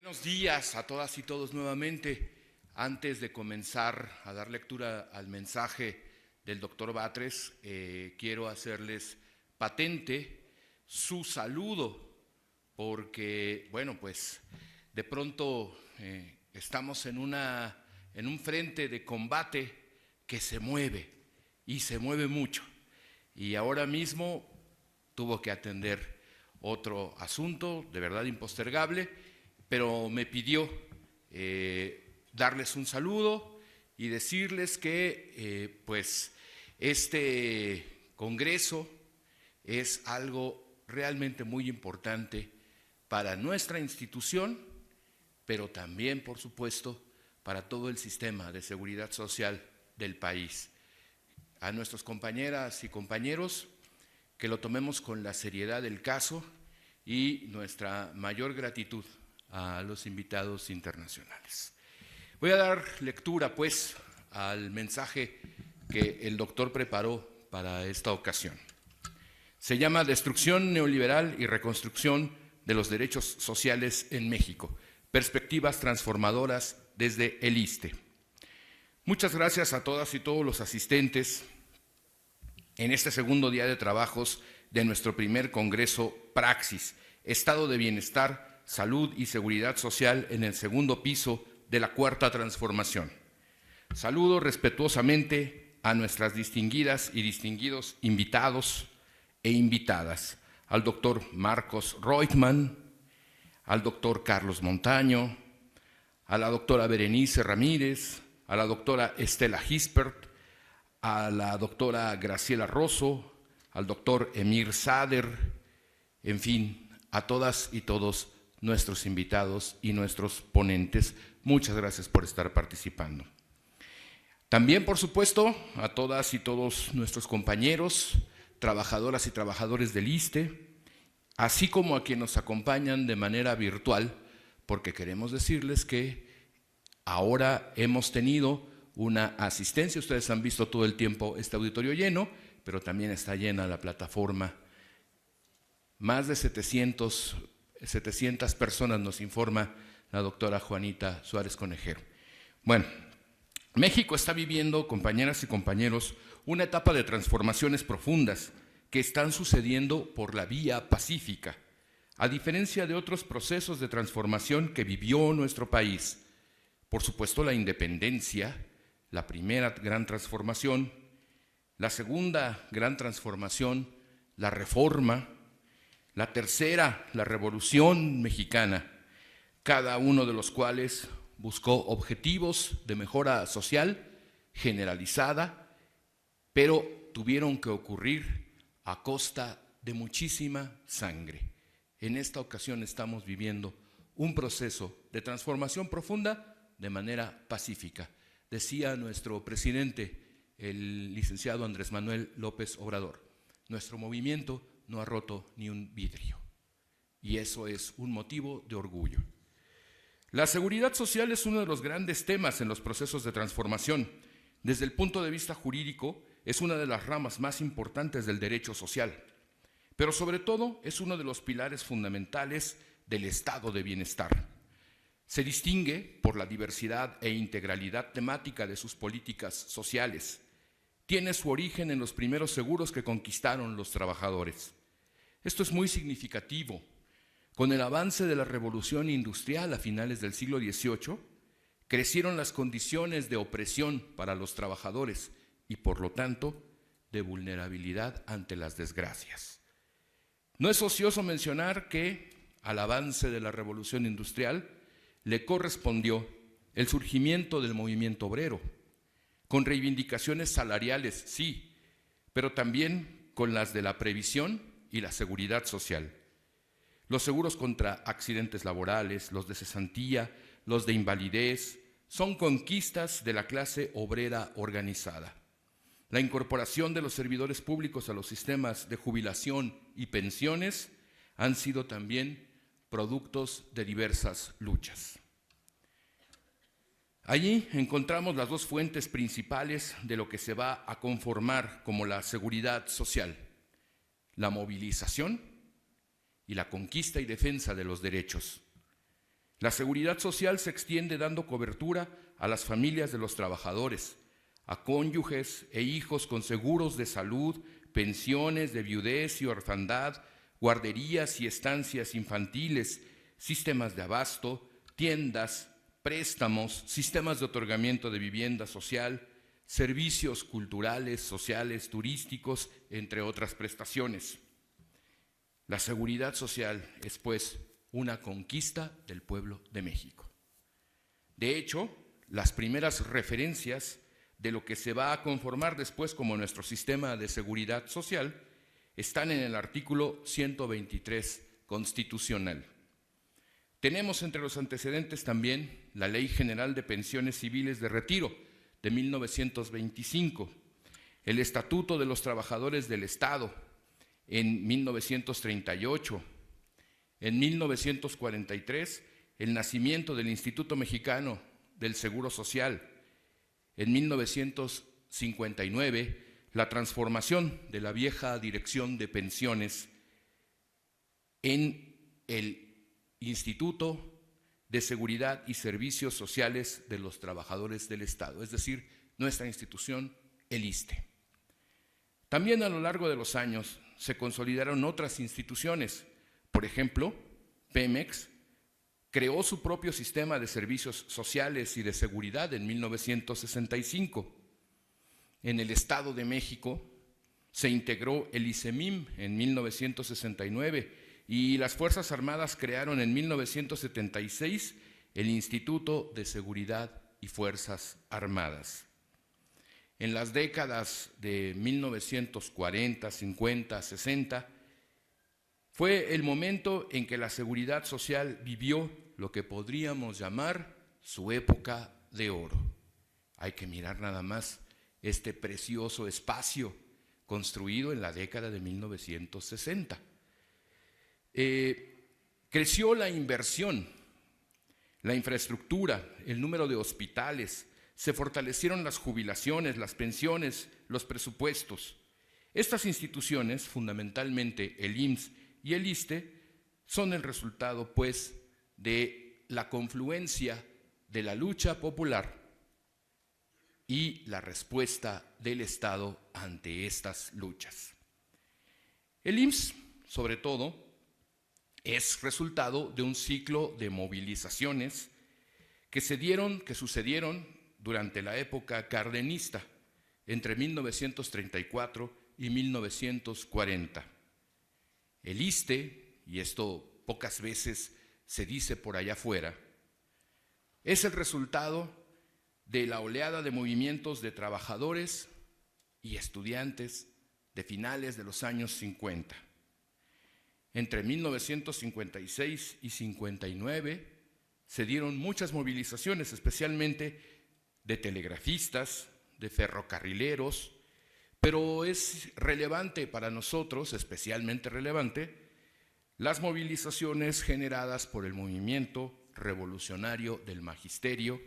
Buenos días a todas y todos nuevamente. Antes de comenzar a dar lectura al mensaje del doctor Batres, quiero hacerles patente su saludo, porque, bueno, pues de pronto estamos en un frente de combate que se mueve y se mueve mucho. Y ahora mismo tuvo que atender otro asunto de verdad impostergable, pero me pidió darles un saludo y decirles que pues este congreso es algo realmente muy importante para nuestra institución, pero también, por supuesto, para todo el sistema de seguridad social del país. A nuestras compañeras y compañeros, que lo tomemos con la seriedad del caso y nuestra mayor gratitud a los invitados internacionales. Voy a dar lectura, pues, al mensaje que el doctor preparó para esta ocasión. Se llama Destrucción neoliberal y reconstrucción de los derechos sociales en México, perspectivas transformadoras desde el ISSSTE. Muchas gracias a todas y todos los asistentes en este segundo día de trabajos de nuestro primer Congreso Praxis, Estado de Bienestar, Salud y Seguridad Social en el segundo piso de la Cuarta Transformación. Saludo respetuosamente a nuestras distinguidas y distinguidos invitados e invitadas, al doctor Marcos Reutemann, al doctor Carlos Montaño, a la doctora Berenice Ramírez, a la doctora Estela Gispert, a la doctora Graciela Rosso, al doctor Emir Sader, en fin, a todas y todos nuestros invitados y nuestros ponentes. Muchas gracias por estar participando. También, por supuesto, a todas y todos nuestros compañeros, trabajadoras y trabajadores del ISSSTE, así como a quienes nos acompañan de manera virtual, porque queremos decirles que ahora hemos tenido una asistencia. Ustedes han visto todo el tiempo este auditorio lleno, pero también está llena la plataforma. Más de 700 personas nos informa la doctora Juanita Suárez Conejero. Bueno, México está viviendo, compañeras y compañeros, una etapa de transformaciones profundas que están sucediendo por la vía pacífica, a diferencia de otros procesos de transformación que vivió nuestro país. Por supuesto, la independencia, la primera gran transformación, la segunda gran transformación, la reforma, la tercera, la Revolución Mexicana, cada uno de los cuales buscó objetivos de mejora social generalizada, pero tuvieron que ocurrir a costa de muchísima sangre. En esta ocasión estamos viviendo un proceso de transformación profunda de manera pacífica. Decía nuestro presidente, el licenciado Andrés Manuel López Obrador, nuestro movimiento no ha roto ni un vidrio, y eso es un motivo de orgullo. La seguridad social es uno de los grandes temas en los procesos de transformación. Desde el punto de vista jurídico, es una de las ramas más importantes del derecho social, pero sobre todo es uno de los pilares fundamentales del estado de bienestar. Se distingue por la diversidad e integralidad temática de sus políticas sociales. Tiene su origen en los primeros seguros que conquistaron los trabajadores. Esto es muy significativo. Con el avance de la revolución industrial a finales del siglo XVIII, crecieron las condiciones de opresión para los trabajadores y, por lo tanto, de vulnerabilidad ante las desgracias. No es ocioso mencionar que, al avance de la revolución industrial, le correspondió el surgimiento del movimiento obrero, con reivindicaciones salariales, sí, pero también con las de la previsión y la seguridad social. Los seguros contra accidentes laborales, los de cesantía, los de invalidez, son conquistas de la clase obrera organizada. La incorporación de los servidores públicos a los sistemas de jubilación y pensiones han sido también productos de diversas luchas. Allí encontramos las dos fuentes principales de lo que se va a conformar como la seguridad social: la movilización y la conquista y defensa de los derechos. La seguridad social se extiende dando cobertura a las familias de los trabajadores, a cónyuges e hijos con seguros de salud, pensiones de viudez y orfandad, guarderías y estancias infantiles, sistemas de abasto, tiendas, préstamos, sistemas de otorgamiento de vivienda social, servicios culturales, sociales, turísticos, entre otras prestaciones. La seguridad social es, pues, una conquista del pueblo de México. De hecho, las primeras referencias de lo que se va a conformar después como nuestro sistema de seguridad social están en el artículo 123 constitucional. Tenemos entre los antecedentes también la Ley General de Pensiones Civiles de Retiro de 1925, el Estatuto de los Trabajadores del Estado en 1938, en 1943 el nacimiento del Instituto Mexicano del Seguro Social, en 1959 la transformación de la vieja Dirección de Pensiones en el Instituto de Seguridad y Servicios Sociales de los Trabajadores del Estado, es decir, nuestra institución, el ISSSTE. También a lo largo de los años se consolidaron otras instituciones. Por ejemplo, Pemex creó su propio sistema de servicios sociales y de seguridad en 1965. En el Estado de México se integró el ISEMIM en 1969 y las Fuerzas Armadas crearon en 1976 el Instituto de Seguridad y Fuerzas Armadas. En las décadas de 1940, 50, 60, fue el momento en que la seguridad social vivió lo que podríamos llamar su época de oro. Hay que mirar nada más este precioso espacio construido en la década de 1960. Creció la inversión, la infraestructura, el número de hospitales, se fortalecieron las jubilaciones, las pensiones, los presupuestos. Estas instituciones, fundamentalmente el IMSS y el ISSSTE, son el resultado, pues, de la confluencia de la lucha popular y la respuesta del Estado ante estas luchas. El IMSS, sobre todo, es resultado de un ciclo de movilizaciones que sucedieron durante la época cardenista, entre 1934 y 1940. El ISSSTE, y esto pocas veces se dice por allá afuera, es el resultado de la oleada de movimientos de trabajadores y estudiantes de finales de los años 50. Entre 1956 y 59 se dieron muchas movilizaciones, especialmente de telegrafistas, de ferrocarrileros, pero es relevante para nosotros, especialmente relevante, las movilizaciones generadas por el movimiento revolucionario del magisterio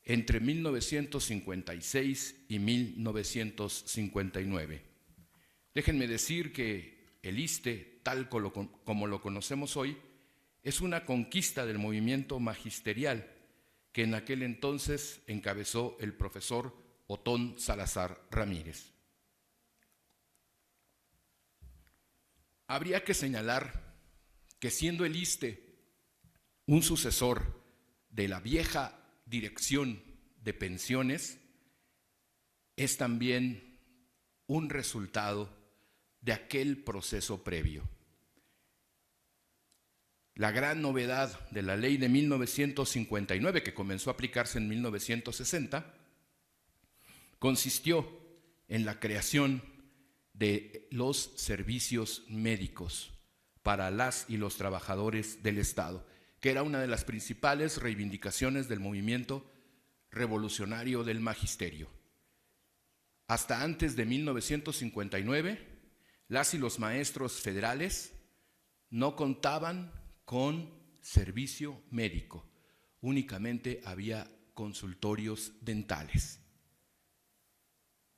entre 1956 y 1959. Déjenme decir que el ISSSTE, tal como lo conocemos hoy, es una conquista del movimiento magisterial que en aquel entonces encabezó el profesor Otón Salazar Ramírez. Habría que señalar que siendo el ISSSTE un sucesor de la vieja Dirección de Pensiones, es también un resultado de aquel proceso previo. La gran novedad de la ley de 1959, que comenzó a aplicarse en 1960, consistió en la creación de los servicios médicos para las y los trabajadores del Estado, que era una de las principales reivindicaciones del movimiento revolucionario del magisterio. Hasta antes de 1959, las y los maestros federales no contaban con servicio médico, únicamente había consultorios dentales.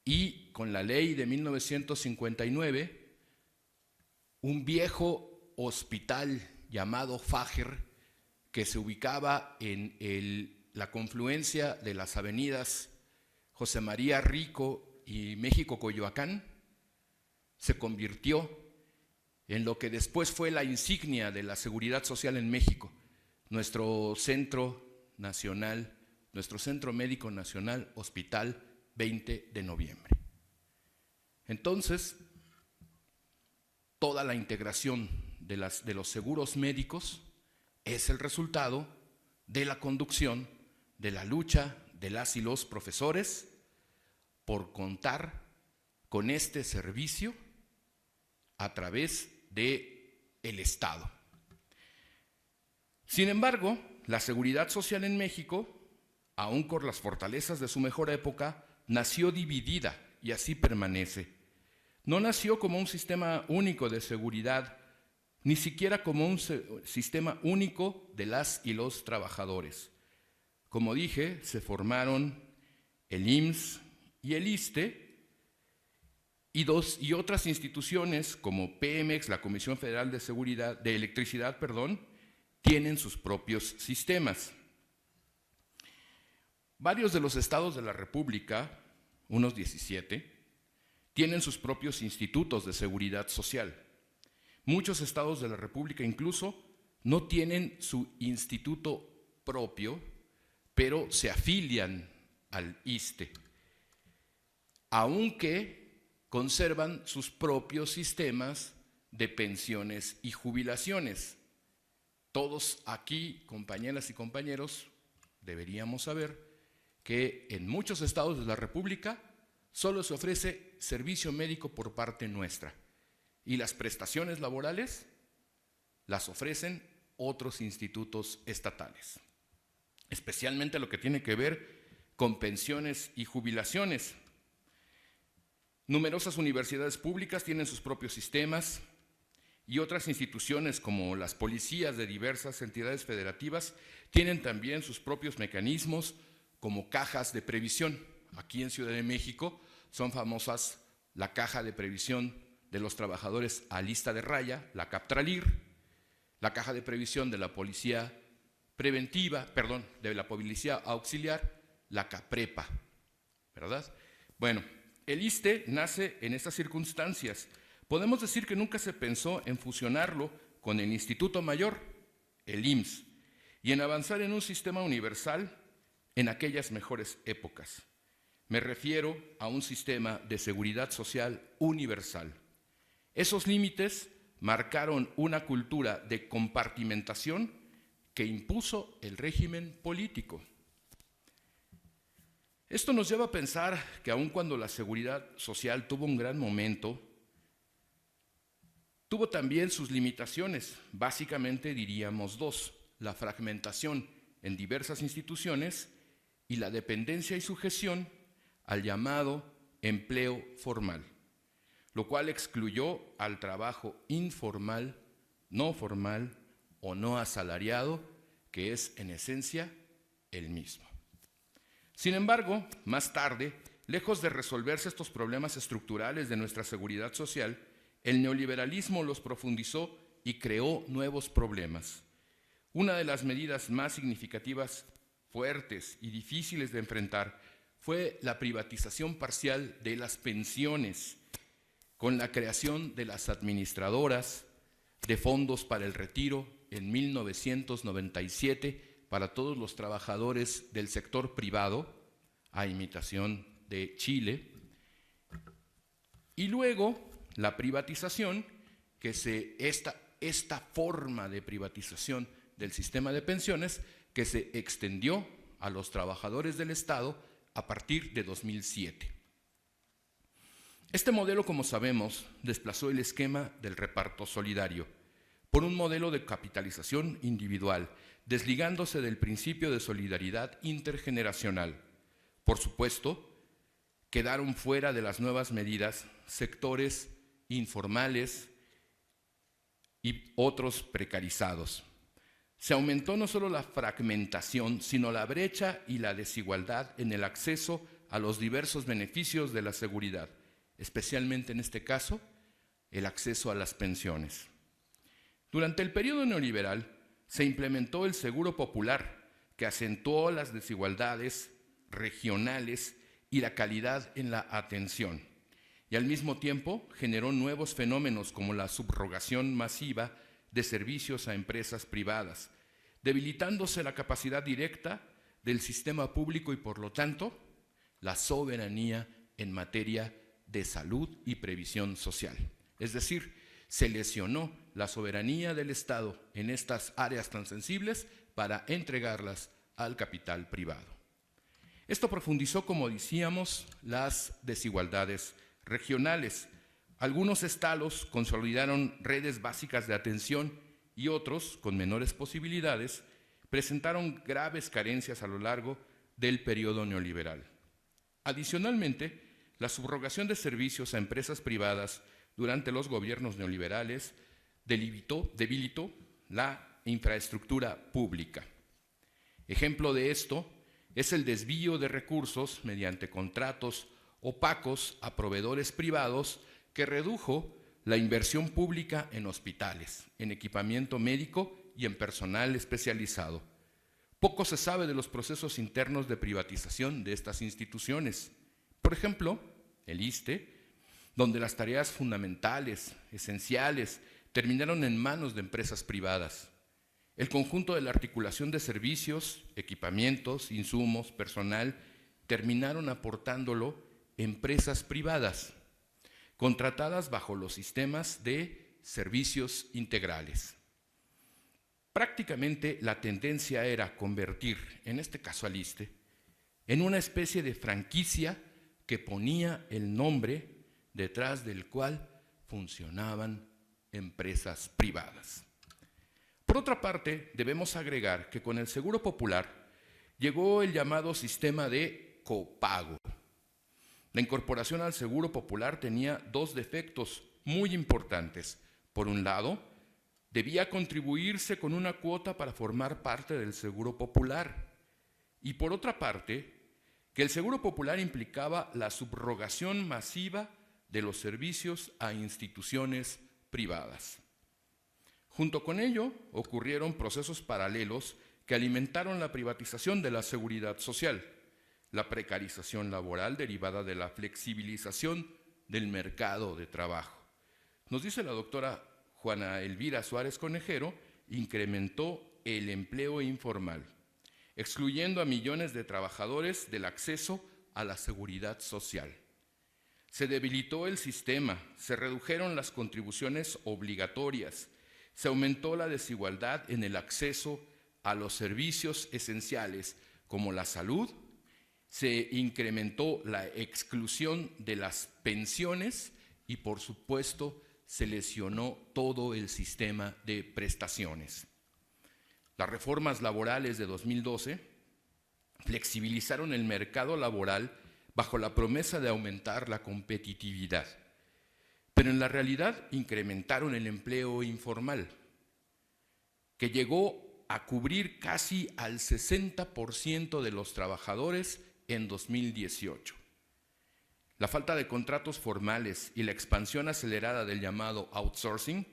Y con la ley de 1959, un viejo hospital llamado Fager, que se ubicaba en la confluencia de las avenidas José María Rico y México Coyoacán, se convirtió en lo que después fue la insignia de la seguridad social en México, nuestro centro nacional, nuestro Centro Médico Nacional, Hospital 20 de Noviembre. Entonces, toda la integración de los seguros médicos es el resultado de la conducción de la lucha de las y los profesores por contar con este servicio a través del Estado. Sin embargo, la seguridad social en México, aun con las fortalezas de su mejor época, nació dividida y así permanece. No nació como un sistema único de seguridad, ni siquiera como un sistema único de las y los trabajadores. Como dije, se formaron el IMSS y el ISSSTE y otras instituciones como Pemex, la Comisión Federal de Electricidad, tienen sus propios sistemas. Varios de los estados de la República, unos 17, tienen sus propios institutos de seguridad social. Muchos estados de la República incluso no tienen su instituto propio, pero se afilian al ISSSTE, aunque conservan sus propios sistemas de pensiones y jubilaciones. Todos aquí, compañeras y compañeros, deberíamos saber que en muchos estados de la República solo se ofrece servicio médico por parte nuestra y las prestaciones laborales las ofrecen otros institutos estatales, especialmente lo que tiene que ver con pensiones y jubilaciones. Numerosas universidades públicas tienen sus propios sistemas y otras instituciones como las policías de diversas entidades federativas tienen también sus propios mecanismos como cajas de previsión. Aquí en Ciudad de México son famosas la Caja de Previsión de los Trabajadores a Lista de Raya, la CAPTRALIR, la Caja de Previsión de la Policía Preventiva, de la Policía Auxiliar, la CAPREPA, ¿verdad? Bueno, el ISSSTE nace en estas circunstancias. Podemos decir que nunca se pensó en fusionarlo con el Instituto Mayor, el IMSS, y en avanzar en un sistema universal en aquellas mejores épocas. Me refiero a un sistema de seguridad social universal. Esos límites marcaron una cultura de compartimentación que impuso el régimen político. Esto nos lleva a pensar que aun cuando la seguridad social tuvo un gran momento, tuvo también sus limitaciones, básicamente diríamos dos: la fragmentación en diversas instituciones y la dependencia y sujeción al llamado empleo formal, lo cual excluyó al trabajo informal, no formal o no asalariado, que es en esencia el mismo. Sin embargo, más tarde, lejos de resolverse estos problemas estructurales de nuestra seguridad social, el neoliberalismo los profundizó y creó nuevos problemas. Una de las medidas más significativas, fuertes y difíciles de enfrentar fue la privatización parcial de las pensiones, con la creación de las administradoras de fondos para el retiro en 1997 para todos los trabajadores del sector privado, a imitación de Chile, y luego la privatización, esta forma de privatización del sistema de pensiones que se extendió a los trabajadores del Estado a partir de 2007. Este modelo, como sabemos, desplazó el esquema del reparto solidario por un modelo de capitalización individual, desligándose del principio de solidaridad intergeneracional. Por supuesto, quedaron fuera de las nuevas medidas sectores informales y otros precarizados. Se aumentó no solo la fragmentación, sino la brecha y la desigualdad en el acceso a los diversos beneficios de la seguridad, especialmente en este caso, el acceso a las pensiones. Durante el periodo neoliberal, Se implementó el Seguro Popular, que acentuó las desigualdades regionales y la calidad en la atención, y al mismo tiempo generó nuevos fenómenos como la subrogación masiva de servicios a empresas privadas, debilitándose la capacidad directa del sistema público y, por lo tanto, la soberanía en materia de salud y previsión social. Es decir, se lesionó la soberanía del Estado en estas áreas tan sensibles para entregarlas al capital privado. Esto profundizó, como decíamos, las desigualdades regionales. Algunos estados consolidaron redes básicas de atención y otros, con menores posibilidades, presentaron graves carencias a lo largo del periodo neoliberal. Adicionalmente, la subrogación de servicios a empresas privadas durante los gobiernos neoliberales debilitó la infraestructura pública. Ejemplo de esto es el desvío de recursos mediante contratos opacos a proveedores privados que redujo la inversión pública en hospitales, en equipamiento médico y en personal especializado. Poco se sabe de los procesos internos de privatización de estas instituciones. Por ejemplo, el ISSSTE, donde las tareas fundamentales, esenciales, terminaron en manos de empresas privadas. El conjunto de la articulación de servicios, equipamientos, insumos, personal, terminaron aportándolo empresas privadas, contratadas bajo los sistemas de servicios integrales. Prácticamente la tendencia era convertir, en este caso al ISSSTE, en una especie de franquicia que ponía el nombre detrás del cual funcionaban empresas privadas. Por otra parte, debemos agregar que con el Seguro Popular llegó el llamado sistema de copago. La incorporación al Seguro Popular tenía dos defectos muy importantes. Por un lado, debía contribuirse con una cuota para formar parte del Seguro Popular. Y por otra parte, que el Seguro Popular implicaba la subrogación masiva de los servicios a instituciones privadas. Junto con ello, ocurrieron procesos paralelos que alimentaron la privatización de la seguridad social, la precarización laboral derivada de la flexibilización del mercado de trabajo. Nos dice la doctora Juana Elvira Suárez Conejero, incrementó el empleo informal, excluyendo a millones de trabajadores del acceso a la seguridad social. Se debilitó el sistema, se redujeron las contribuciones obligatorias, se aumentó la desigualdad en el acceso a los servicios esenciales como la salud, se incrementó la exclusión de las pensiones y, por supuesto, se lesionó todo el sistema de prestaciones. Las reformas laborales de 2012 flexibilizaron el mercado laboral bajo la promesa de aumentar la competitividad, pero en la realidad incrementaron el empleo informal, que llegó a cubrir casi al 60% de los trabajadores en 2018. La falta de contratos formales y la expansión acelerada del llamado outsourcing,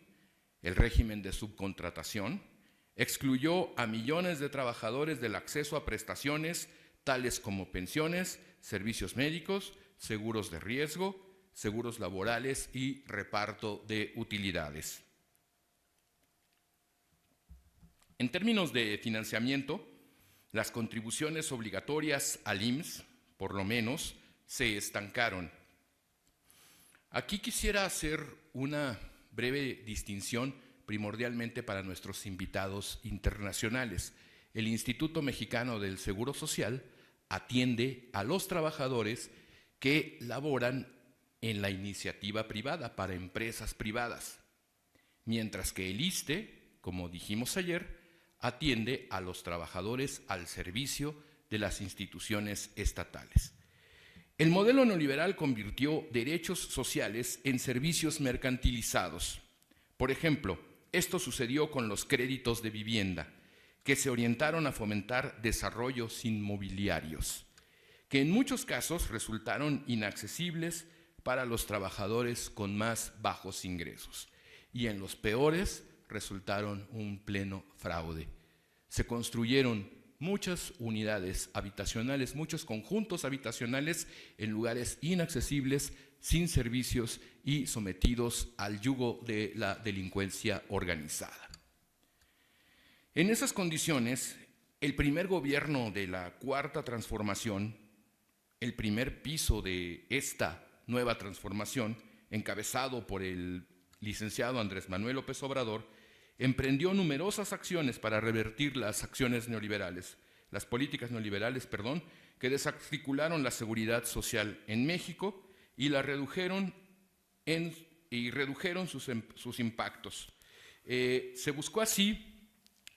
el régimen de subcontratación, excluyó a millones de trabajadores del acceso a prestaciones tales como pensiones, servicios médicos, seguros de riesgo, seguros laborales y reparto de utilidades. En términos de financiamiento, las contribuciones obligatorias al IMSS, por lo menos, se estancaron. Aquí quisiera hacer una breve distinción primordialmente para nuestros invitados internacionales. El Instituto Mexicano del Seguro Social atiende a los trabajadores que laboran en la iniciativa privada para empresas privadas, mientras que el ISSSTE, como dijimos ayer, atiende a los trabajadores al servicio de las instituciones estatales. El modelo neoliberal convirtió derechos sociales en servicios mercantilizados. Por ejemplo, esto sucedió con los créditos de vivienda, que se orientaron a fomentar desarrollos inmobiliarios, que en muchos casos resultaron inaccesibles para los trabajadores con más bajos ingresos, y en los peores resultaron un pleno fraude. Se construyeron muchas unidades habitacionales, muchos conjuntos habitacionales en lugares inaccesibles, sin servicios y sometidos al yugo de la delincuencia organizada. En esas condiciones, el primer gobierno de la Cuarta Transformación, el primer piso de esta nueva transformación, encabezado por el licenciado Andrés Manuel López Obrador, emprendió numerosas acciones para revertir las políticas neoliberales, que desarticularon la seguridad social en México y la redujeron sus impactos. Se buscó así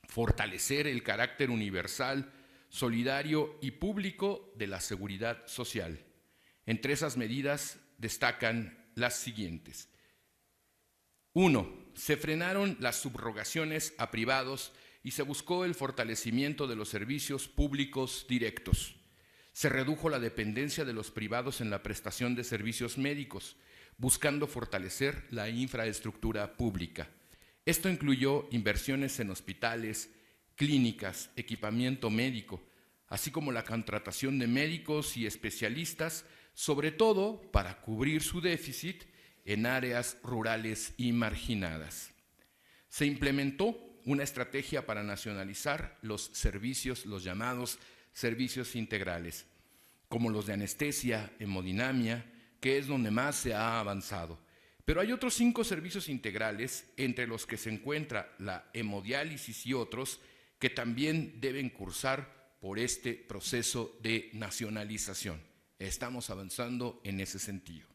fortalecer el carácter universal, solidario y público de la seguridad social. Entre esas medidas destacan las siguientes. 1. Se frenaron las subrogaciones a privados y se buscó el fortalecimiento de los servicios públicos directos. Se redujo la dependencia de los privados en la prestación de servicios médicos, buscando fortalecer la infraestructura pública. Esto incluyó inversiones en hospitales, clínicas, equipamiento médico, así como la contratación de médicos y especialistas, sobre todo para cubrir su déficit en áreas rurales y marginadas. Se implementó una estrategia para nacionalizar los servicios, los llamados servicios integrales, como los de anestesia, hemodinamia, que es donde más se ha avanzado. Pero hay otros 5 servicios integrales, entre los que se encuentra la hemodiálisis y otros, que también deben cursar por este proceso de nacionalización. Estamos avanzando en ese sentido.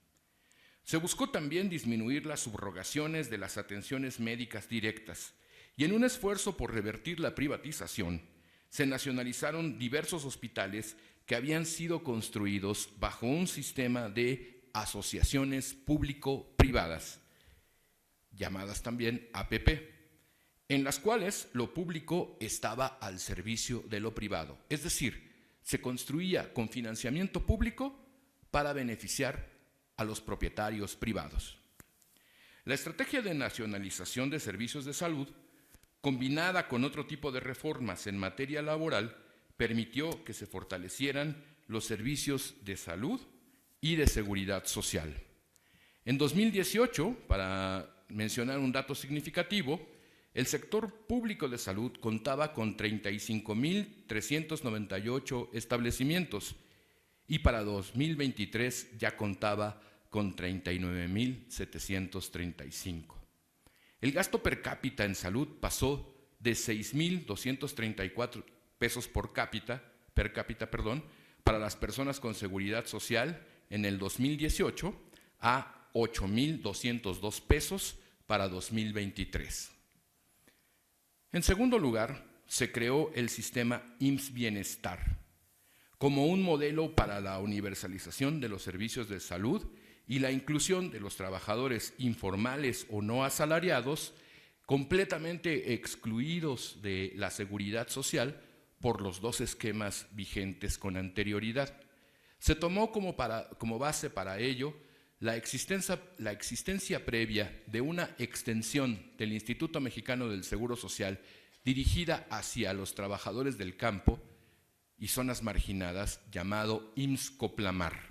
Se buscó también disminuir las subrogaciones de las atenciones médicas directas y en un esfuerzo por revertir la privatización, se nacionalizaron diversos hospitales que habían sido construidos bajo un sistema de asociaciones público-privadas, llamadas también APP, en las cuales lo público estaba al servicio de lo privado. Es decir, se construía con financiamiento público para beneficiar a los propietarios privados. La estrategia de nacionalización de servicios de salud, combinada con otro tipo de reformas en materia laboral, permitió que se fortalecieran los servicios de salud y de seguridad social. En 2018, para mencionar un dato significativo, el sector público de salud contaba con 35.398 establecimientos y para 2023 ya contaba con 39.735. El gasto per cápita en salud pasó de 6.234 pesos per cápita, para las personas con seguridad social en el 2018 a 8.202 pesos para 2023. En segundo lugar, se creó el sistema IMSS Bienestar como un modelo para la universalización de los servicios de salud y la inclusión de los trabajadores informales o no asalariados, completamente excluidos de la seguridad social por los 2 esquemas vigentes con anterioridad. Se tomó como base para ello la existencia previa de una extensión del Instituto Mexicano del Seguro Social dirigida hacia los trabajadores del campo y zonas marginadas, llamado IMSS Coplamar.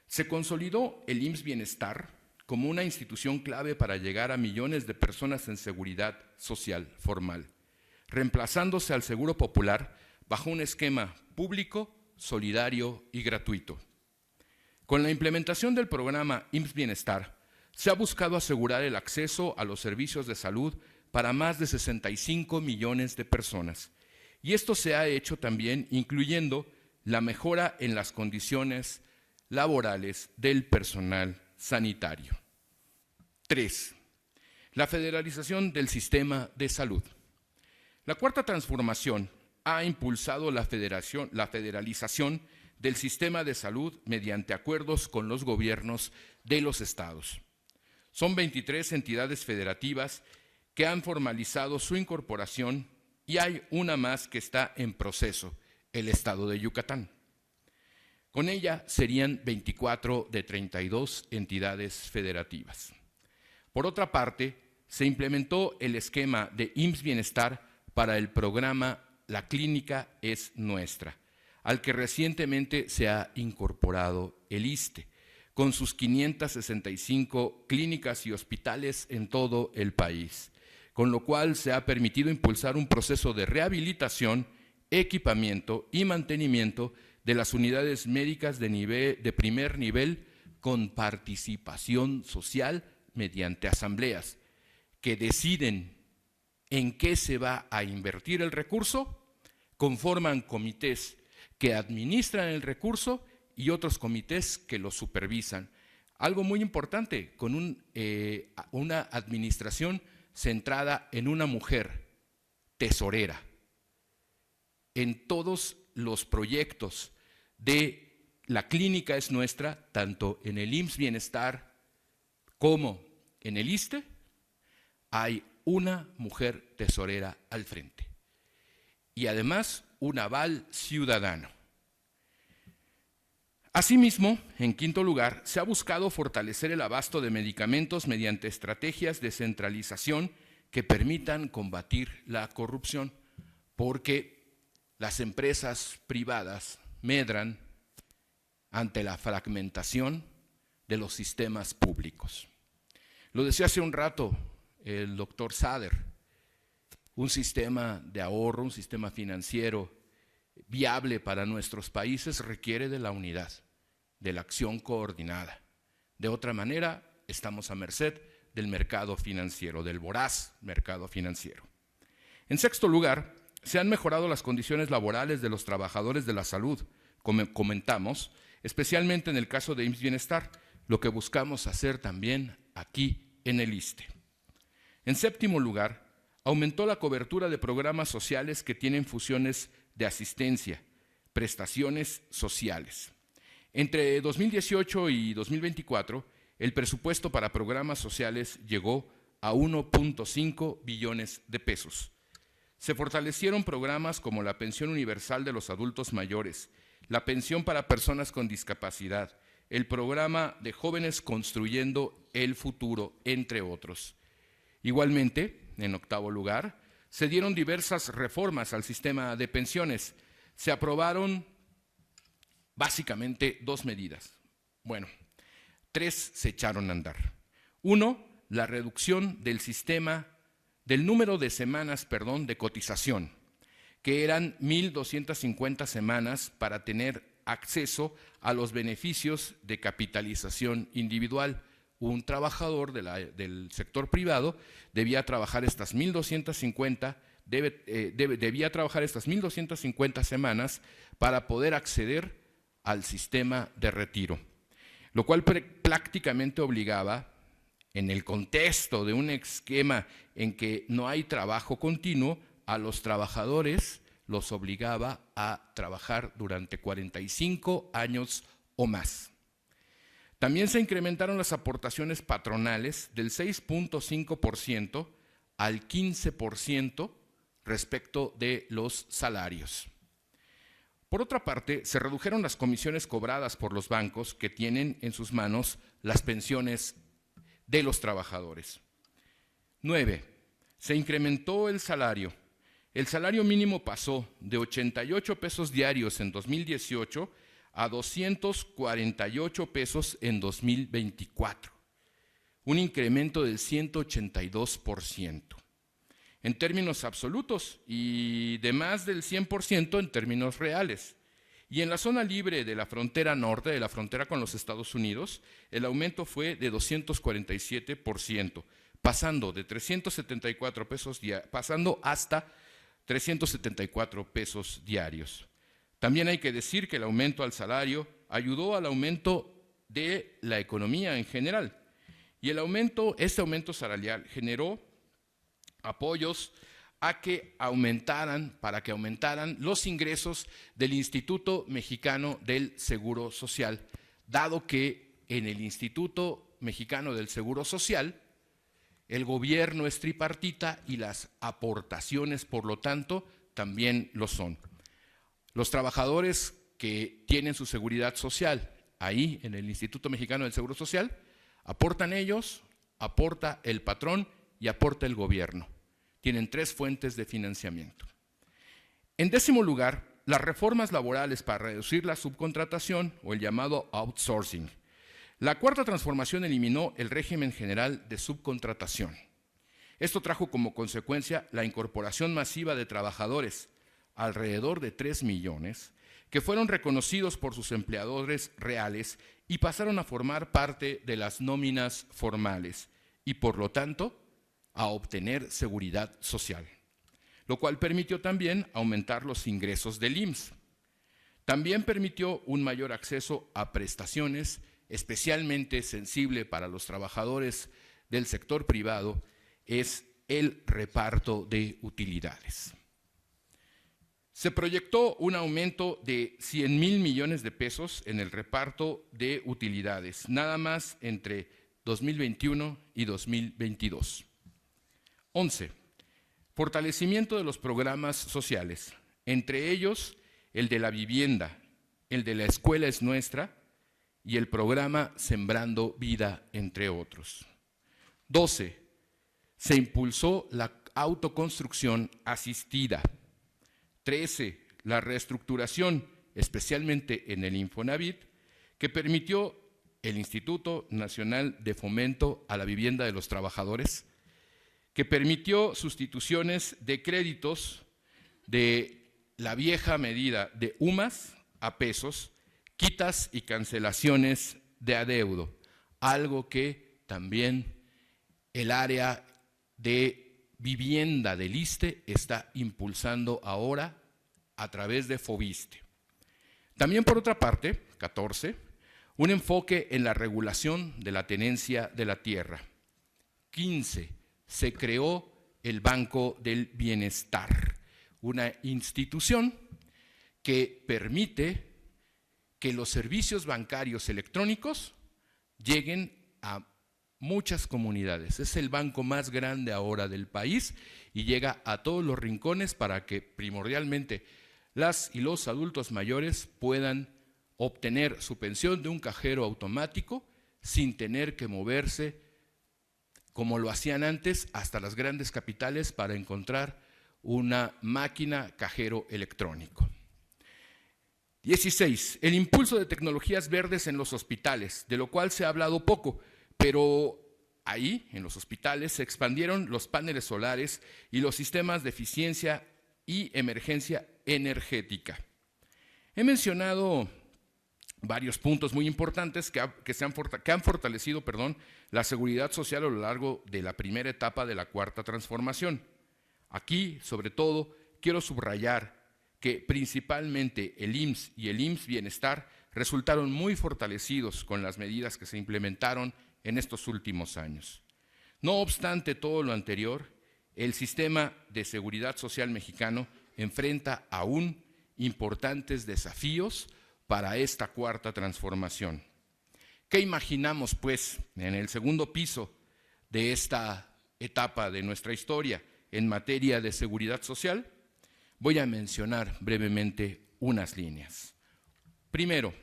Se consolidó el IMSS Bienestar como una institución clave para llegar a millones de personas en seguridad social formal, reemplazándose al Seguro Popular bajo un esquema público, solidario y gratuito. Con la implementación del programa IMSS Bienestar, se ha buscado asegurar el acceso a los servicios de salud para más de 65 millones de personas. Y esto se ha hecho también incluyendo la mejora en las condiciones laborales del personal sanitario. 3. La federalización del sistema de salud. La Cuarta Transformación ha impulsado la federalización del sistema de salud mediante acuerdos con los gobiernos de los estados. Son 23 entidades federativas que han formalizado su incorporación y hay una más que está en proceso, el estado de Yucatán. Con ella serían 24 de 32 entidades federativas. Por otra parte, se implementó el esquema de IMSS Bienestar para el programa La Clínica es Nuestra, al que recientemente se ha incorporado el ISSSTE, con sus 565 clínicas y hospitales en todo el país, con lo cual se ha permitido impulsar un proceso de rehabilitación, equipamiento y mantenimiento de las unidades médicas de primer nivel con participación social mediante asambleas que deciden en qué se va a invertir el recurso, conforman comités que administran el recurso y otros comités que lo supervisan. Algo muy importante, con una administración centrada en una mujer tesorera. En todos los proyectos de La Clínica es Nuestra, tanto en el IMSS Bienestar como en el ISSSTE, hay una mujer tesorera al frente. Y además, un aval ciudadano. Asimismo, en quinto lugar, se ha buscado fortalecer el abasto de medicamentos mediante estrategias de centralización que permitan combatir la corrupción, porque las empresas privadas medran ante la fragmentación de los sistemas públicos. Lo decía hace un rato el doctor Sader, un sistema de ahorro, un sistema financiero viable para nuestros países requiere de la unidad, de la acción coordinada. De otra manera, estamos a merced del mercado financiero, del voraz mercado financiero. En sexto lugar, se han mejorado las condiciones laborales de los trabajadores de la salud, como comentamos, especialmente en el caso de IMSS Bienestar, lo que buscamos hacer también aquí en el ISSSTE. En séptimo lugar, aumentó la cobertura de programas sociales que tienen funciones de asistencia, prestaciones sociales. Entre 2018 y 2024, el presupuesto para programas sociales llegó a 1.5 billones de pesos. Se fortalecieron programas como la Pensión Universal de los Adultos Mayores, la Pensión para Personas con Discapacidad, el Programa de Jóvenes Construyendo el Futuro, entre otros. Igualmente, en octavo lugar, se dieron diversas reformas al sistema de pensiones. Se aprobaron básicamente dos medidas. Bueno, tres se echaron a andar. Uno, la reducción del número de semanas, de cotización, que eran 1.250 semanas para tener acceso a los beneficios de capitalización individual. Un trabajador del sector privado debía trabajar estas 1.250 debía trabajar estas 1.250 semanas para poder acceder al sistema de retiro, lo cual prácticamente obligaba, en el contexto de un esquema en que no hay trabajo continuo, a los trabajadores los obligaba a trabajar durante 45 años o más. También se incrementaron las aportaciones patronales del 6.5% al 15% respecto de los salarios. Por otra parte, se redujeron las comisiones cobradas por los bancos que tienen en sus manos las pensiones de los trabajadores. 9. Se incrementó el salario. El salario mínimo pasó de 88 pesos diarios en 2018 a 248 pesos en 2024, un incremento del 182% en términos absolutos y de más del 100% en términos reales. Y en la zona libre de la frontera norte, de la frontera con los Estados Unidos, el aumento fue de 247%, pasando hasta 374 pesos diarios. También hay que decir que el aumento al salario ayudó al aumento de la economía en general. Y este aumento salarial generó apoyos para que aumentaran los ingresos del Instituto Mexicano del Seguro Social, dado que en el Instituto Mexicano del Seguro Social el gobierno es tripartita y las aportaciones, por lo tanto, también lo son. Los trabajadores que tienen su seguridad social ahí en el Instituto Mexicano del Seguro Social, aportan ellos, aporta el patrón y aporta el gobierno. Tienen 3 fuentes de financiamiento. En 10º lugar, las reformas laborales para reducir la subcontratación o el llamado outsourcing. La cuarta transformación eliminó el régimen general de subcontratación. Esto trajo como consecuencia la incorporación masiva de trabajadores, alrededor de 3 millones, que fueron reconocidos por sus empleadores reales y pasaron a formar parte de las nóminas formales y, por lo tanto, a obtener seguridad social, lo cual permitió también aumentar los ingresos del IMSS. También permitió un mayor acceso a prestaciones, especialmente sensible para los trabajadores del sector privado, es el reparto de utilidades. Se proyectó un aumento de 100,000 millones de pesos en el reparto de utilidades, nada más entre 2021 y 2022. 11. Fortalecimiento de los programas sociales, entre ellos el de la vivienda, el de la escuela es nuestra y el programa Sembrando Vida, entre otros. 12. Se impulsó la autoconstrucción asistida. 13. La reestructuración, especialmente en el Infonavit, que permitió el Instituto Nacional de Fomento a la Vivienda de los Trabajadores, que permitió sustituciones de créditos de la vieja medida de UMAS a pesos, quitas y cancelaciones de adeudo, algo que también el área de vivienda del ISSSTE está impulsando ahora a través de FOBISSSTE. También, por otra parte, 14, un enfoque en la regulación de la tenencia de la tierra. 15, se creó el Banco del Bienestar, una institución que permite que los servicios bancarios electrónicos lleguen a muchas comunidades. Es el banco más grande ahora del país y llega a todos los rincones para que primordialmente las y los adultos mayores puedan obtener su pensión de un cajero automático sin tener que moverse como lo hacían antes hasta las grandes capitales para encontrar una máquina cajero electrónico. 16. El impulso de tecnologías verdes en los hospitales, de lo cual se ha hablado poco, pero ahí, en los hospitales, se expandieron los paneles solares y los sistemas de eficiencia y emergencia energética. He mencionado varios puntos muy importantes que han fortalecido la seguridad social a lo largo de la primera etapa de la cuarta transformación. Aquí, sobre todo, quiero subrayar que principalmente el IMSS y el IMSS Bienestar resultaron muy fortalecidos con las medidas que se implementaron en estos últimos años. No obstante todo lo anterior, el sistema de seguridad social mexicano enfrenta aún importantes desafíos para esta cuarta transformación. ¿Qué imaginamos, pues, en el segundo piso de esta etapa de nuestra historia en materia de seguridad social? Voy a mencionar brevemente unas líneas. Primero,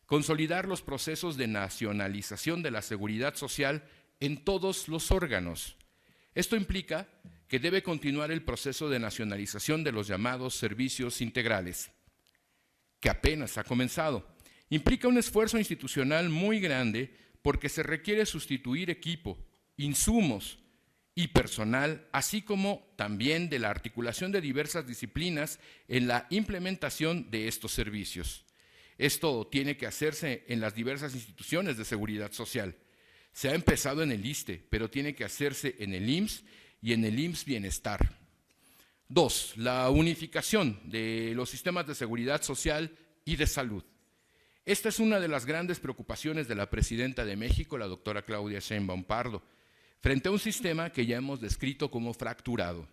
consolidar los procesos de nacionalización de la seguridad social en todos los órganos. Esto implica que debe continuar el proceso de nacionalización de los llamados servicios integrales, que apenas ha comenzado. Implica un esfuerzo institucional muy grande porque se requiere sustituir equipo, insumos y personal, así como también de la articulación de diversas disciplinas en la implementación de estos servicios. Esto tiene que hacerse en las diversas instituciones de seguridad social. Se ha empezado en el ISSSTE, pero tiene que hacerse en el IMSS y en el IMSS Bienestar. 2. La unificación de los sistemas de seguridad social y de salud. Esta es una de las grandes preocupaciones de la presidenta de México, la doctora Claudia Sheinbaum Pardo, frente a un sistema que ya hemos descrito como fracturado.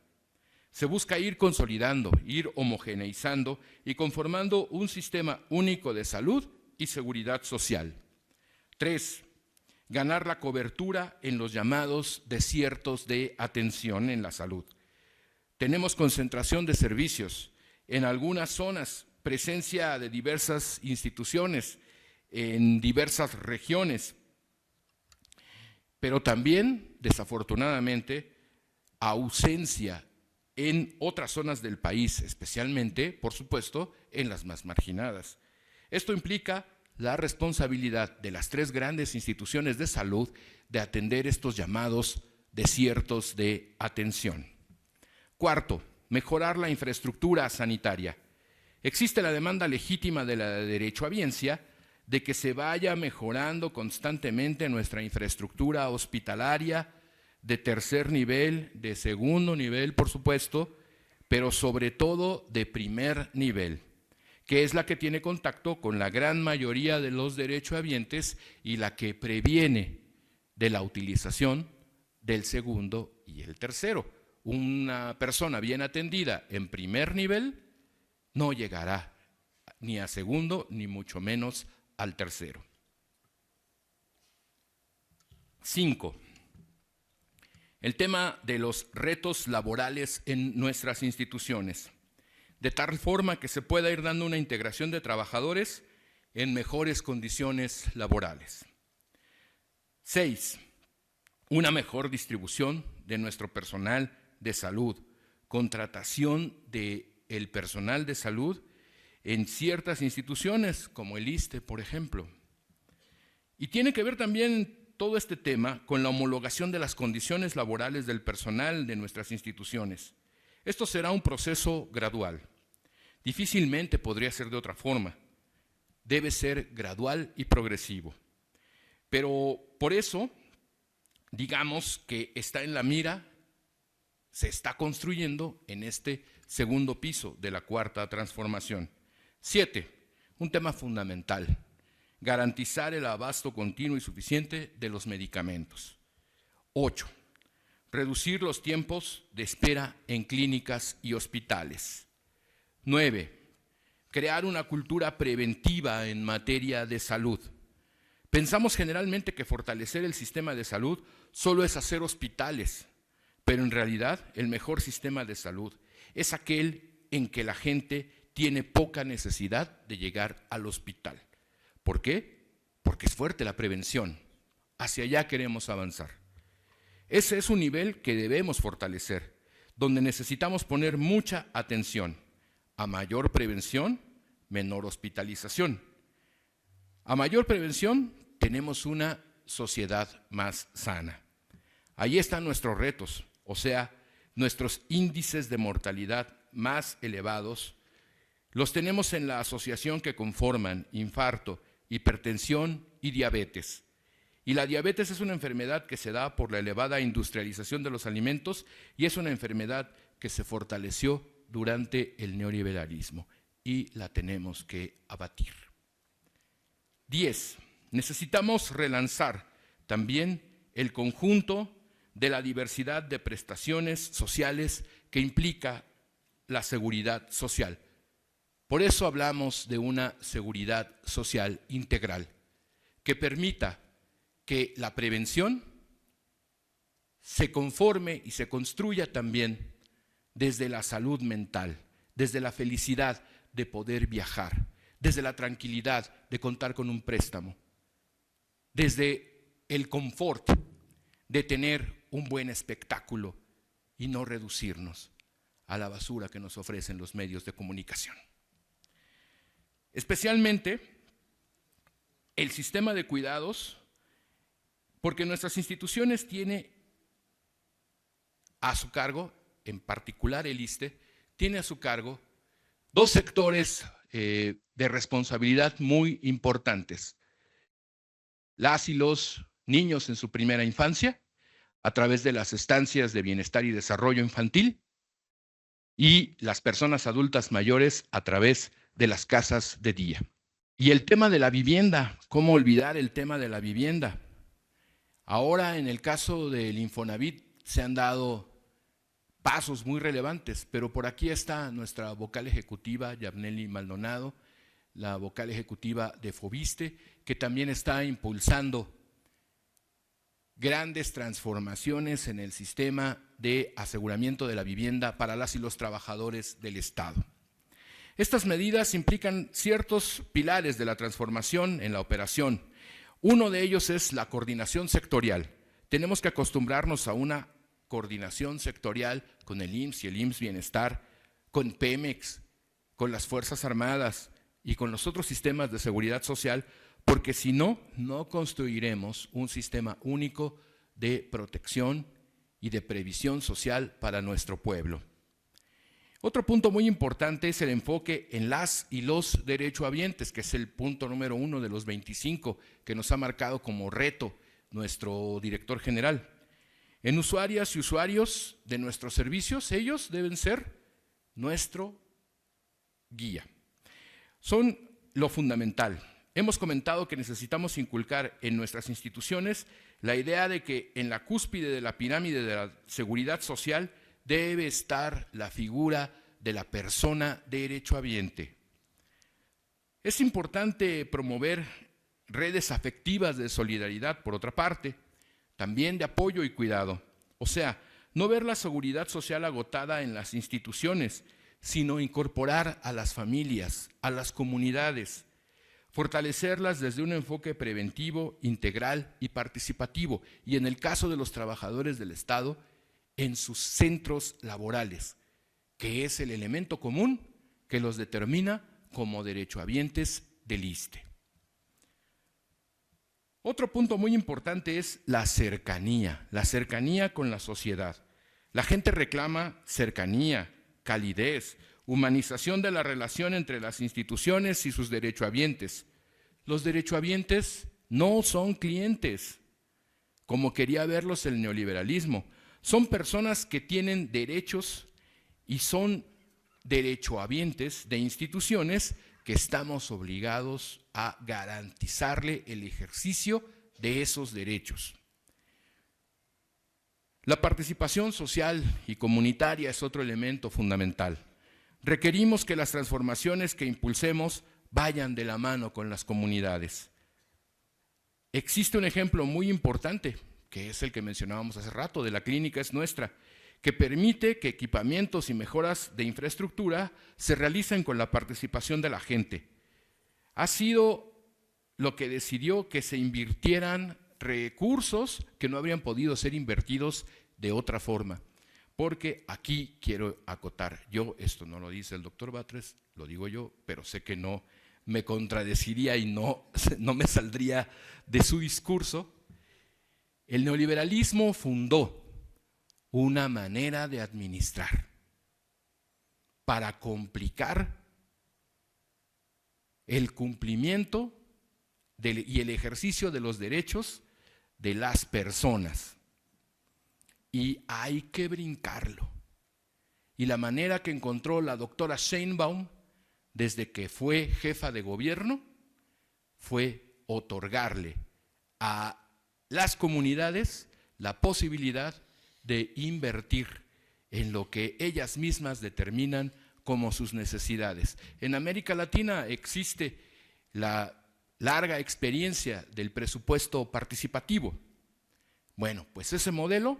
Se busca ir consolidando, ir homogeneizando y conformando un sistema único de salud y seguridad social. 3. Ganar la cobertura en los llamados desiertos de atención en la salud. Tenemos concentración de servicios en algunas zonas, presencia de diversas instituciones en diversas regiones, pero también, desafortunadamente, ausencia en otras zonas del país, especialmente, por supuesto, en las más marginadas. Esto implica la responsabilidad de las 3 grandes instituciones de salud de atender estos llamados desiertos de atención. Cuarto, mejorar la infraestructura sanitaria. Existe la demanda legítima de la derechohabiencia de que se vaya mejorando constantemente nuestra infraestructura hospitalaria de tercer nivel, de segundo nivel, por supuesto, pero sobre todo de primer nivel, que es la que tiene contacto con la gran mayoría de los derechohabientes y la que previene de la utilización del segundo y el tercero. Una persona bien atendida en primer nivel no llegará ni a segundo, ni mucho menos al tercero. 5. El tema de los retos laborales en nuestras instituciones, de tal forma que se pueda ir dando una integración de trabajadores en mejores condiciones laborales. 6. Una mejor distribución de nuestro personal de salud, contratación del personal de salud en ciertas instituciones, como el ISSSTE, por ejemplo. Y tiene que ver también todo este tema con la homologación de las condiciones laborales del personal de nuestras instituciones. Esto será un proceso gradual. Difícilmente podría ser de otra forma. Debe ser gradual y progresivo. Pero por eso, digamos que está en la mira, se está construyendo en este segundo piso de la cuarta transformación. 7. Un tema fundamental. Garantizar el abasto continuo y suficiente de los medicamentos. 8. Reducir los tiempos de espera en clínicas y hospitales. 9. Crear una cultura preventiva en materia de salud. Pensamos generalmente que fortalecer el sistema de salud solo es hacer hospitales, pero en realidad el mejor sistema de salud es aquel en que la gente tiene poca necesidad de llegar al hospital. ¿Por qué? Porque es fuerte la prevención. Hacia allá queremos avanzar. Ese es un nivel que debemos fortalecer, donde necesitamos poner mucha atención. A mayor prevención, menor hospitalización. A mayor prevención, tenemos una sociedad más sana. Ahí están nuestros retos, o sea, nuestros índices de mortalidad más elevados. Los tenemos en la asociación que conforman infarto, hipertensión y diabetes. Y la diabetes es una enfermedad que se da por la elevada industrialización de los alimentos y es una enfermedad que se fortaleció durante el neoliberalismo y la tenemos que abatir. 10. Necesitamos relanzar también el conjunto de la diversidad de prestaciones sociales que implica la seguridad social. Por eso hablamos de una seguridad social integral que permita que la prevención se conforme y se construya también desde la salud mental, desde la felicidad de poder viajar, desde la tranquilidad de contar con un préstamo, desde el confort de tener un buen espectáculo y no reducirnos a la basura que nos ofrecen los medios de comunicación. Especialmente el sistema de cuidados, porque nuestras instituciones tienen a su cargo, en particular el ISSSTE, tiene a su cargo 2 sectores de responsabilidad muy importantes. Las y los niños en su primera infancia, a través de las estancias de bienestar y desarrollo infantil, y las personas adultas mayores a través de las casas de día. Y el tema de la vivienda, ¿cómo olvidar el tema de la vivienda? Ahora, en el caso del Infonavit, se han dado pasos muy relevantes, pero por aquí está nuestra vocal ejecutiva, Yabneli Maldonado, la vocal ejecutiva de Fobiste, que también está impulsando grandes transformaciones en el sistema de aseguramiento de la vivienda para las y los trabajadores del Estado. Estas medidas implican ciertos pilares de la transformación en la operación. Uno de ellos es la coordinación sectorial. Tenemos que acostumbrarnos a una coordinación sectorial con el IMSS y el IMSS Bienestar, con Pemex, con las Fuerzas Armadas y con los otros sistemas de seguridad social, porque si no, no construiremos un sistema único de protección y de previsión social para nuestro pueblo. Otro punto muy importante es el enfoque en las y los derechohabientes, que es el punto número 1 de los 25 que nos ha marcado como reto nuestro director general. En usuarias y usuarios de nuestros servicios, ellos deben ser nuestro guía. Son lo fundamental. Hemos comentado que necesitamos inculcar en nuestras instituciones la idea de que en la cúspide de la pirámide de la seguridad social debe estar la figura de la persona derechohabiente. Es importante promover redes afectivas de solidaridad, por otra parte, también de apoyo y cuidado. O sea, no ver la seguridad social agotada en las instituciones, sino incorporar a las familias, a las comunidades, fortalecerlas desde un enfoque preventivo, integral y participativo, y en el caso de los trabajadores del Estado, en sus centros laborales, que es el elemento común que los determina como derechohabientes del ISSSTE. Otro punto muy importante es la cercanía con la sociedad. La gente reclama cercanía, calidez, humanización de la relación entre las instituciones y sus derechohabientes. Los derechohabientes no son clientes, como quería verlos el neoliberalismo. Son personas que tienen derechos y son derechohabientes de instituciones que estamos obligados a garantizarle el ejercicio de esos derechos. La participación social y comunitaria es otro elemento fundamental. Requerimos que las transformaciones que impulsemos vayan de la mano con las comunidades. Existe un ejemplo muy importante, que es el que mencionábamos hace rato, de la Clínica Es Nuestra, que permite que equipamientos y mejoras de infraestructura se realicen con la participación de la gente. Ha sido lo que decidió que se invirtieran recursos que no habrían podido ser invertidos de otra forma. Porque aquí quiero acotar, esto no lo dice el doctor Batres, lo digo yo, pero sé que no me contradeciría y no me saldría de su discurso. El neoliberalismo fundó una manera de administrar para complicar el cumplimiento y el ejercicio de los derechos de las personas. Y hay que brincarlo. Y la manera que encontró la doctora Sheinbaum desde que fue jefa de gobierno fue otorgarle a las comunidades la posibilidad de invertir en lo que ellas mismas determinan como sus necesidades. En América Latina existe la larga experiencia del presupuesto participativo. Bueno, pues ese modelo,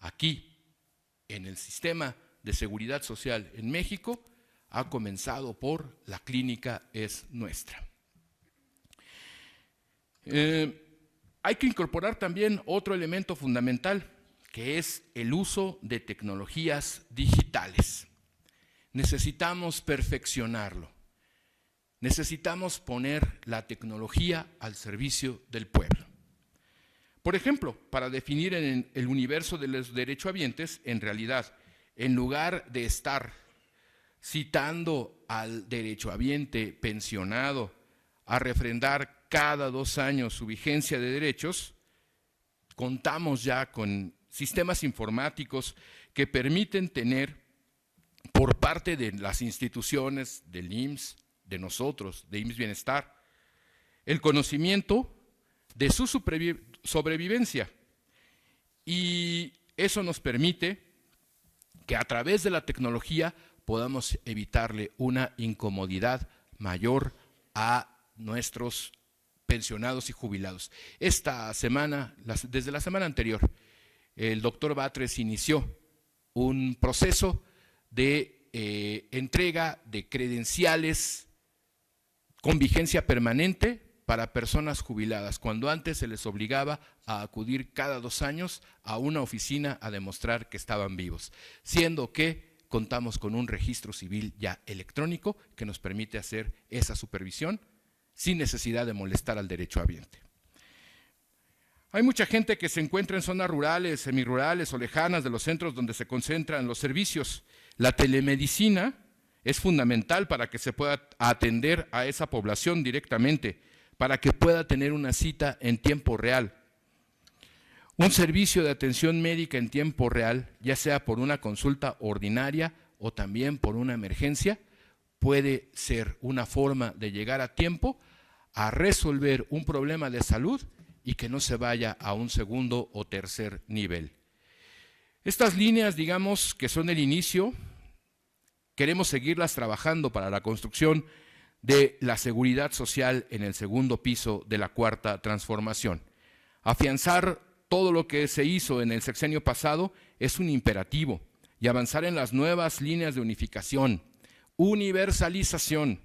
aquí, en el sistema de seguridad social en México, ha comenzado por la Clínica Es Nuestra. Hay que incorporar también otro elemento fundamental, que es el uso de tecnologías digitales. Necesitamos perfeccionarlo. Necesitamos poner la tecnología al servicio del pueblo. Por ejemplo, para definir en el universo de los derechohabientes, en realidad, en lugar de estar citando al derechohabiente pensionado a refrendar cada 2 años su vigencia de derechos, contamos ya con sistemas informáticos que permiten tener por parte de las instituciones del IMSS, de nosotros, de IMSS Bienestar, el conocimiento de su sobrevivencia. Y eso nos permite que a través de la tecnología podamos evitarle una incomodidad mayor a nuestros pensionados y jubilados. Esta semana, desde la semana anterior, el doctor Batres inició un proceso de entrega de credenciales con vigencia permanente para personas jubiladas, cuando antes se les obligaba a acudir cada 2 años a una oficina a demostrar que estaban vivos, siendo que contamos con un registro civil ya electrónico que nos permite hacer esa supervisión sin necesidad de molestar al derechohabiente. Hay mucha gente que se encuentra en zonas rurales, semirurales o lejanas de los centros donde se concentran los servicios. La telemedicina es fundamental para que se pueda atender a esa población directamente, para que pueda tener una cita en tiempo real. Un servicio de atención médica en tiempo real, ya sea por una consulta ordinaria o también por una emergencia, puede ser una forma de llegar a tiempo a resolver un problema de salud y que no se vaya a un segundo o tercer nivel. Estas líneas, digamos, que son el inicio, queremos seguirlas trabajando para la construcción de la seguridad social en el segundo piso de la cuarta transformación. Afianzar todo lo que se hizo en el sexenio pasado es un imperativo y avanzar en las nuevas líneas de unificación, universalización,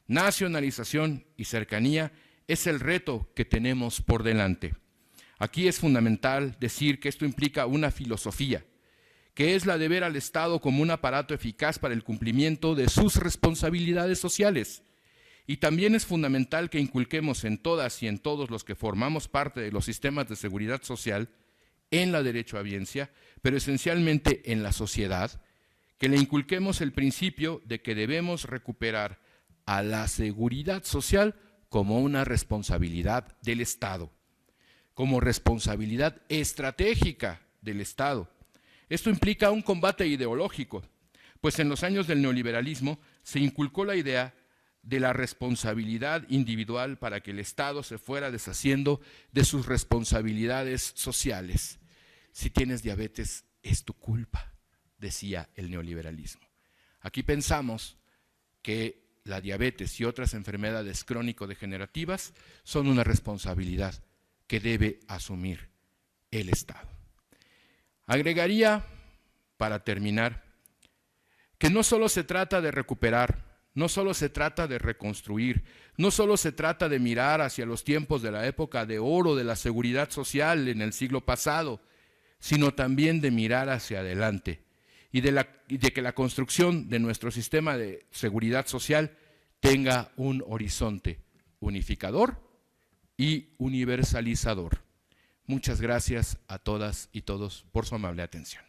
nacionalización y cercanía es el reto que tenemos por delante. Aquí es fundamental decir que esto implica una filosofía, que es la de ver al Estado como un aparato eficaz para el cumplimiento de sus responsabilidades sociales. Y también es fundamental que inculquemos en todas y en todos los que formamos parte de los sistemas de seguridad social, en la derechohabiencia, pero esencialmente en la sociedad, que le inculquemos el principio de que debemos recuperar a la seguridad social como una responsabilidad del Estado, como responsabilidad estratégica del Estado. Esto implica un combate ideológico, pues en los años del neoliberalismo se inculcó la idea de la responsabilidad individual para que el Estado se fuera deshaciendo de sus responsabilidades sociales. Si tienes diabetes, es tu culpa, decía el neoliberalismo. Aquí pensamos que la diabetes y otras enfermedades crónico-degenerativas son una responsabilidad que debe asumir el Estado. Agregaría, para terminar, que no solo se trata de recuperar, no solo se trata de reconstruir, no solo se trata de mirar hacia los tiempos de la época de oro de la seguridad social en el siglo pasado, sino también de mirar hacia adelante y de que la construcción de nuestro sistema de seguridad social tenga un horizonte unificador y universalizador. Muchas gracias a todas y todos por su amable atención.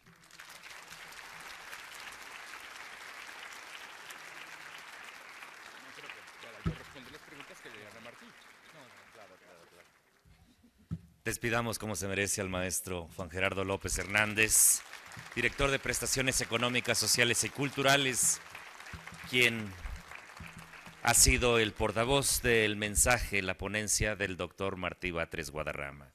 Despidamos como se merece al maestro Juan Gerardo López Hernández, director de Prestaciones Económicas, Sociales y Culturales, quien ha sido el portavoz del mensaje, la ponencia del doctor Martí Batres Guadarrama.